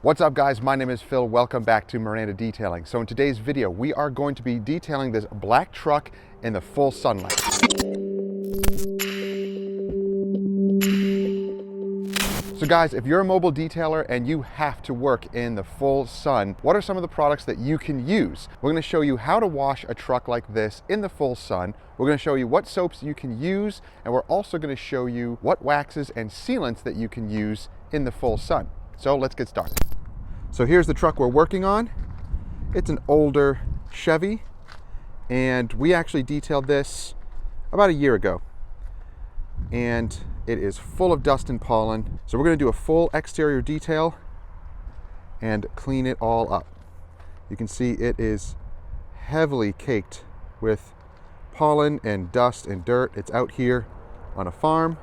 What's up guys, my name is Phil. Welcome back to Miranda Detailing. So in today's video, we are going to be detailing this black truck in the full sunlight. So guys, if you're a mobile detailer and you have to work in the full sun, what are some of the products that you can use? We're going to show you how to wash a truck like this in the full sun. We're going to show you what soaps you can use, and we're also going to show you what waxes and sealants that you can use in the full sun. So let's get started. So here's the truck we're working on. It's an older Chevy, and we actually detailed this about a year ago. And it is full of dust and pollen. So we're going to do a full exterior detail and clean it all up. You can see it is heavily caked with pollen and dust and dirt. It's out here on a farm,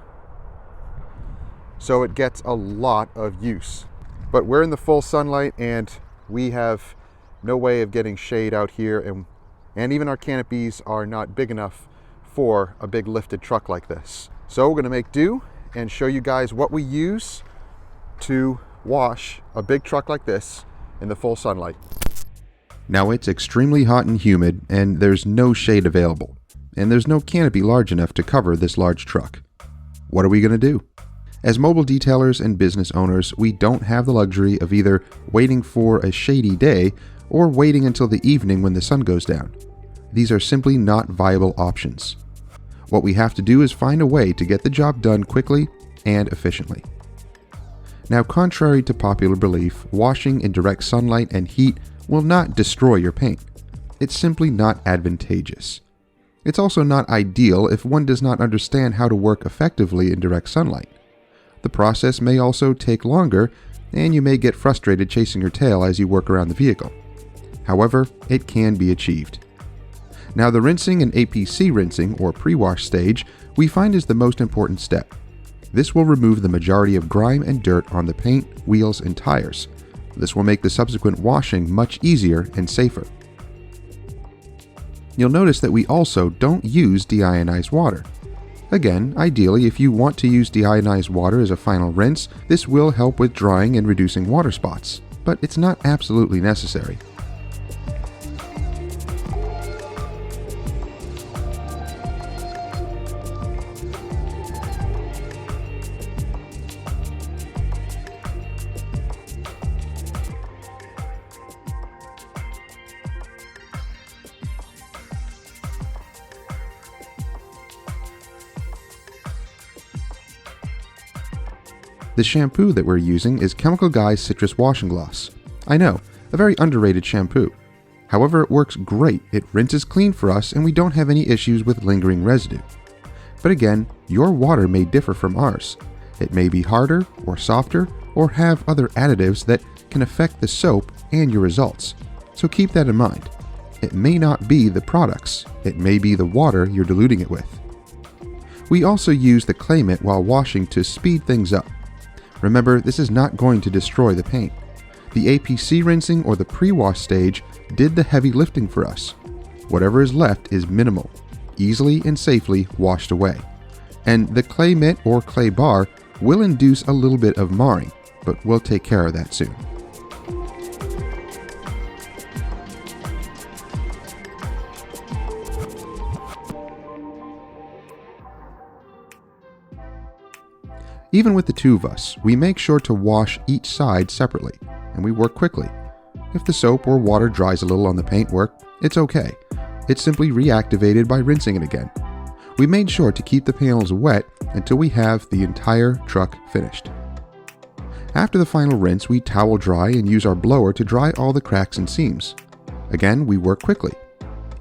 so it gets a lot of use. But we're in the full sunlight and we have no way of getting shade out here, and even our canopies are not big enough for a big lifted truck like this. So we're going to make do and show you guys what we use to wash a big truck like this in the full sunlight. Now it's extremely hot and humid, and there's no shade available, and there's no canopy large enough to cover this large truck. What are we going to do? As mobile detailers and business owners, we don't have the luxury of either waiting for a shady day or waiting until the evening when the sun goes down. These are simply not viable options. What we have to do is find a way to get the job done quickly and efficiently. Now, contrary to popular belief, washing in direct sunlight and heat will not destroy your paint. It's simply not advantageous. It's also not ideal if one does not understand how to work effectively in direct sunlight. The process may also take longer, and you may get frustrated chasing your tail as you work around the vehicle. However, it can be achieved. Now, the rinsing and APC rinsing, or pre-wash stage, we find is the most important step. This will remove the majority of grime and dirt on the paint, wheels, and tires. This will make the subsequent washing much easier and safer. You'll notice that we also don't use deionized water. Again, ideally, if you want to use deionized water as a final rinse, this will help with drying and reducing water spots, but it's not absolutely necessary. The shampoo that we're using is Chemical Guy's Citrus Washing Gloss. I know, a very underrated shampoo. However, it works great. It rinses clean for us and we don't have any issues with lingering residue. But again, your water may differ from ours. It may be harder or softer or have other additives that can affect the soap and your results. So keep that in mind. It may not be the products. It may be the water you're diluting it with. We also use the clay mitt while washing to speed things up. Remember, this is not going to destroy the paint. The APC rinsing or the pre-wash stage did the heavy lifting for us. Whatever is left is minimal, easily and safely washed away. And the clay mitt or clay bar will induce a little bit of marring, but we'll take care of that soon. Even with the two of us, we make sure to wash each side separately, and we work quickly. If the soap or water dries a little on the paintwork, it's okay. It's simply reactivated by rinsing it again. We made sure to keep the panels wet until we have the entire truck finished. After the final rinse, we towel dry and use our blower to dry all the cracks and seams. Again, we work quickly.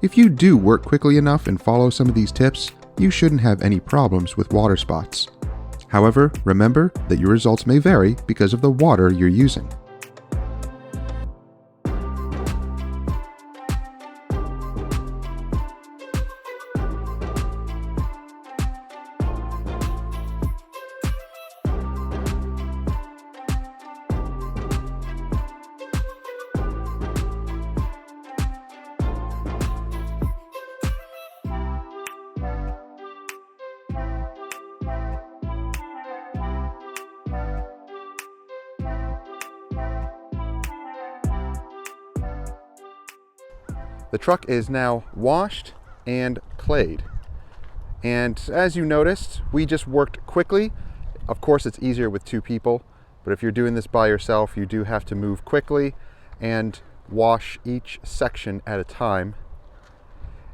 If you do work quickly enough and follow some of these tips, you shouldn't have any problems with water spots. However, remember that your results may vary because of the water you're using. The truck is now washed and clayed. And as you noticed, we just worked quickly. Of course, it's easier with 2 people, but if you're doing this by yourself, you do have to move quickly and wash each section at a time.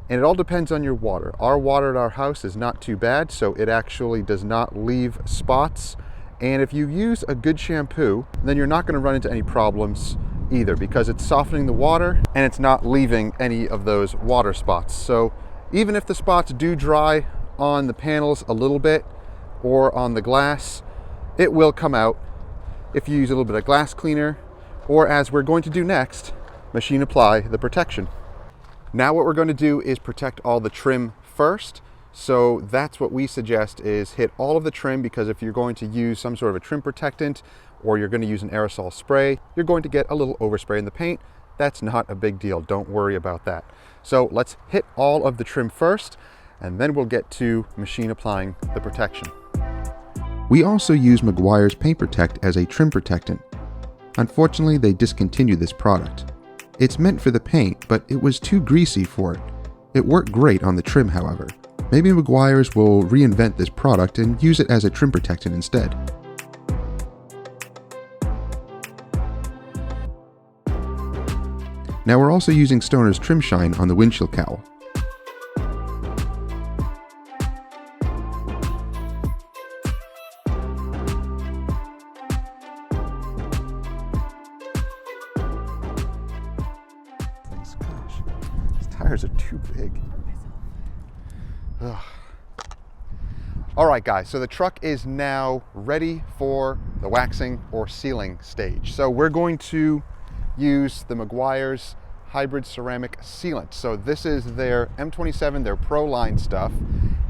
And it all depends on your water. Our water at our house is not too bad, so it actually does not leave spots. And if you use a good shampoo, then you're not going to run into any problems either, because it's softening the water and it's not leaving any of those water spots. So even if the spots do dry on the panels a little bit or on the glass, it will come out if you use a little bit of glass cleaner, or as we're going to do next, machine apply the protection. Now what we're going to do is protect all the trim first. So that's what we suggest, is hit all of the trim, because if you're going to use some sort of a trim protectant or you're going to use an aerosol spray, you're going to get a little overspray in the paint. That's not a big deal. Don't worry about that. So let's hit all of the trim first, and then we'll get to machine applying the protection. We also use Meguiar's Paint Protect as a trim protectant. Unfortunately, they discontinued this product. It's meant for the paint, but it was too greasy for it. It worked great on the trim, however. Maybe Meguiar's will reinvent this product and use it as a trim protectant instead. Now we're also using Stoner's Trim Shine on the windshield cowl. Gosh, these tires are too big. Ugh. All right, guys, so the truck is now ready for the waxing or sealing stage. So we're going to use the Meguiar's hybrid ceramic sealant. So this is their M27, their Pro line stuff,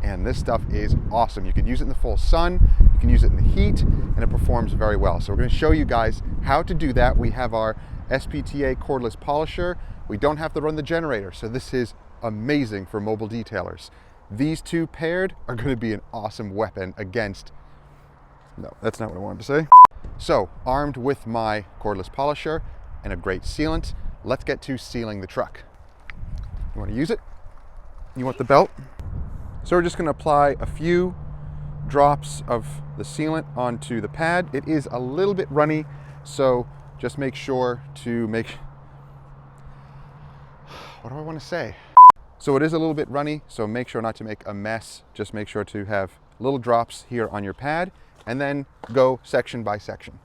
and this stuff is awesome. You can use it in the full sun, you can use it in the heat, and it performs very well. So we're going to show you guys how to do that. We have our SPTA cordless polisher. We don't have to run the generator, so this is amazing for mobile detailers. These two paired are going to be an awesome weapon against... No, that's not what I wanted to say. So, armed with my cordless polisher and a great sealant, let's get to sealing the truck. You want to use it? You want the belt? So we're just going to apply a few drops of the sealant onto the pad. It is a little bit runny, so just make sure to what do I want to say? So it is a little bit runny, so make sure not to make a mess. Just make sure to have little drops here on your pad, and then go section by section.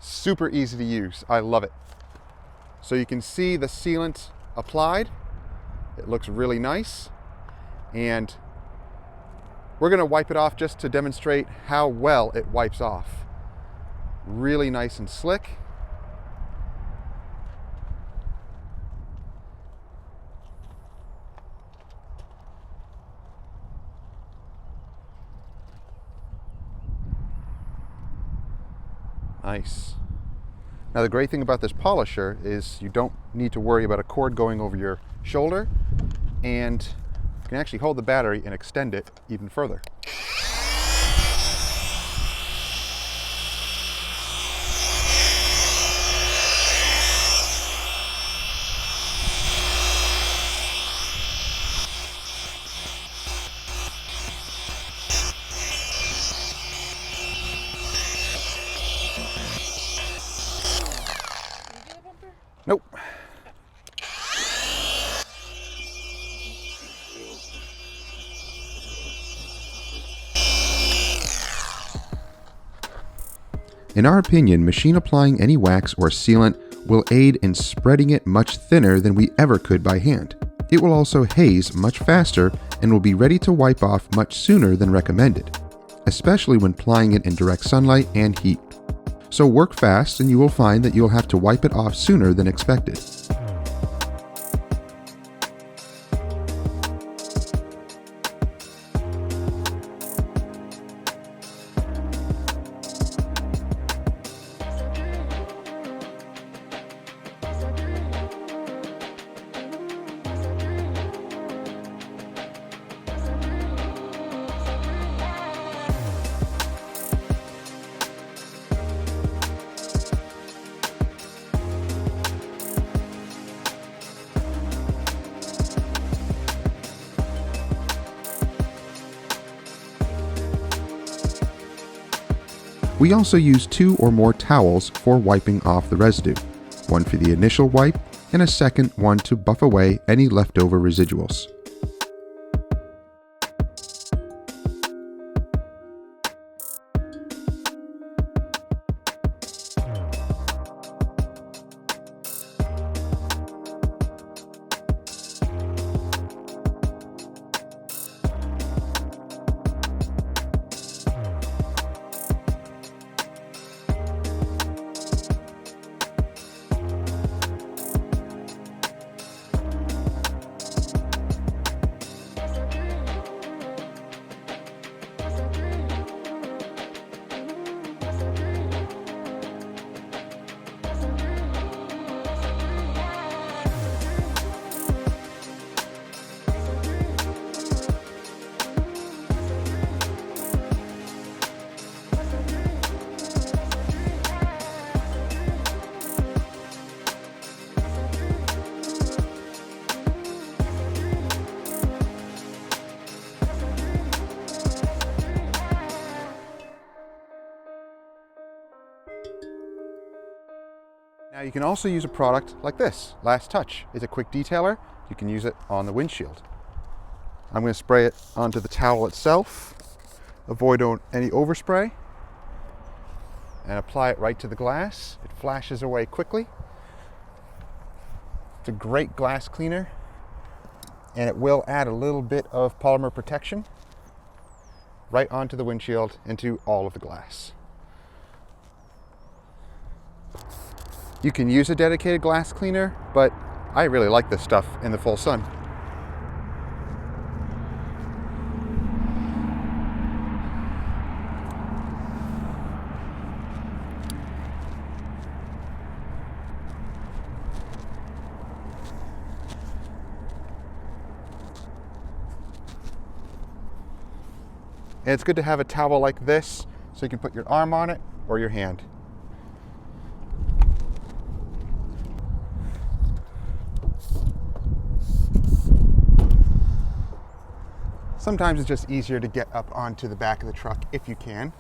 Super easy to use. I love it. So you can see the sealant applied. It looks really nice. And we're going to wipe it off just to demonstrate how well it wipes off. Really nice and slick. Nice. Now the great thing about this polisher is you don't need to worry about a cord going over your shoulder, and you can actually hold the battery and extend it even further. Nope. In our opinion, machine applying any wax or sealant will aid in spreading it much thinner than we ever could by hand. It will also haze much faster and will be ready to wipe off much sooner than recommended, especially when applying it in direct sunlight and heat. So work fast and you will find that you'll have to wipe it off sooner than expected. We also use 2 or more towels for wiping off the residue, one for the initial wipe and a second one to buff away any leftover residuals. Now you can also use a product like this, Last Touch. It's a quick detailer. You can use it on the windshield. I'm going to spray it onto the towel itself, avoid any overspray, and apply it right to the glass. It flashes away quickly. It's a great glass cleaner, and it will add a little bit of polymer protection right onto the windshield into all of the glass. You can use a dedicated glass cleaner, but I really like this stuff in the full sun. And it's good to have a towel like this so you can put your arm on it or your hand. Sometimes it's just easier to get up onto the back of the truck if you can.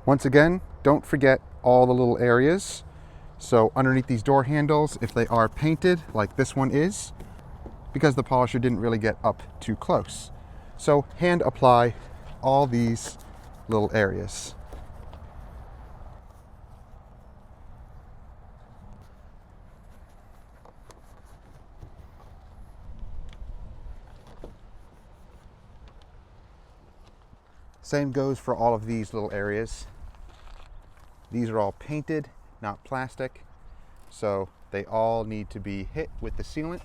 Once again, don't forget all the little areas. So underneath these door handles, if they are painted like this one is, because the polisher didn't really get up too close. So hand apply all these little areas. Same goes for all of these little areas. These are all painted, not plastic, so they all need to be hit with the sealant.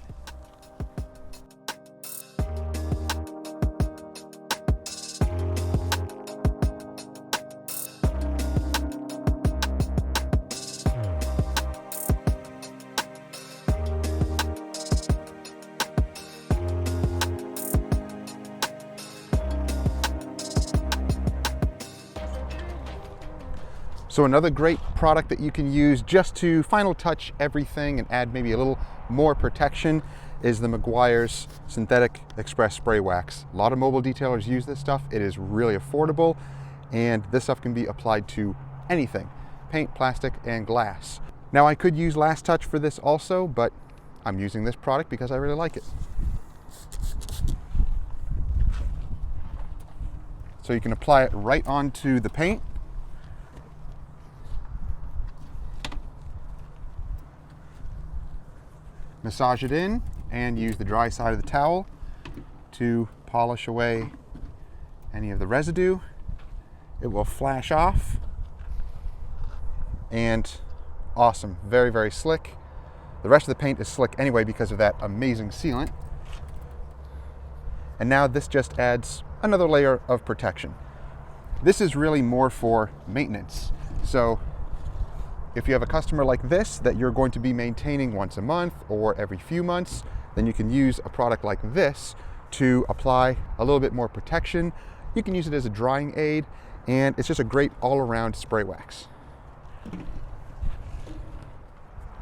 So another great product that you can use just to final touch everything and add maybe a little more protection is the Meguiar's Synthetic Express Spray Wax. A lot of mobile detailers use this stuff. It is really affordable, and this stuff can be applied to anything, paint, plastic, and glass. Now I could use Last Touch for this also, but I'm using this product because I really like it. So you can apply it right onto the paint. Massage it in and use the dry side of the towel to polish away any of the residue. It will flash off, and awesome, very, very slick. The rest of the paint is slick anyway because of that amazing sealant. And now this just adds another layer of protection. This is really more for maintenance. So if you have a customer like this that you're going to be maintaining once a month or every few months, then you can use a product like this to apply a little bit more protection. You can use it as a drying aid, and it's just a great all-around spray wax.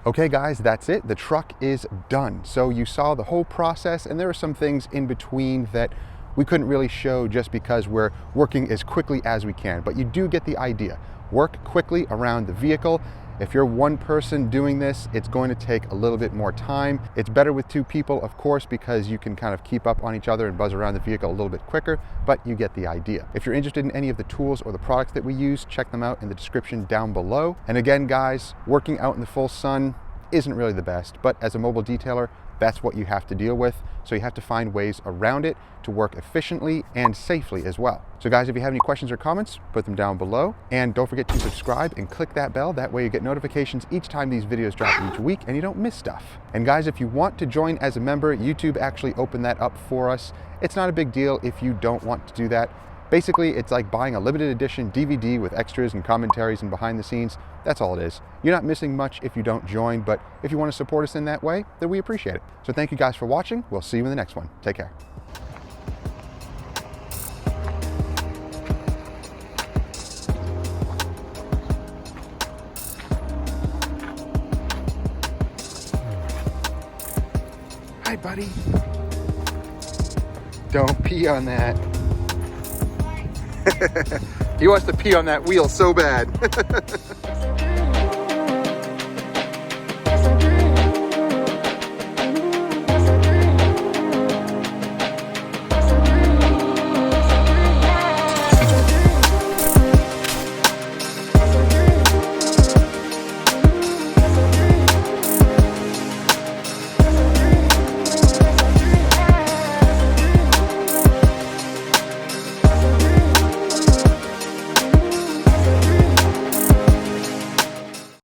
Okay guys, that's it. The truck is done. So you saw the whole process, and there are some things in between that we couldn't really show just because we're working as quickly as we can, but you do get the idea. Work quickly around the vehicle. If you're one person doing this, it's going to take a little bit more time. It's better with two people, of course, because you can kind of keep up on each other and buzz around the vehicle a little bit quicker, but you get the idea. If you're interested in any of the tools or the products that we use, check them out in the description down below. And again, guys, working out in the full sun isn't really the best, but as a mobile detailer, that's what you have to deal with. So you have to find ways around it to work efficiently and safely as well. So guys, if you have any questions or comments, put them down below. And don't forget to subscribe and click that bell. That way you get notifications each time these videos drop each week and you don't miss stuff. And guys, if you want to join as a member, YouTube actually opened that up for us. It's not a big deal if you don't want to do that. Basically, it's like buying a limited edition DVD with extras and commentaries and behind the scenes. That's all it is. You're not missing much if you don't join, but if you want to support us in that way, then we appreciate it. So thank you guys for watching. We'll see you in the next one. Take care. Hi, buddy. Don't pee on that. He wants to pee on that wheel so bad.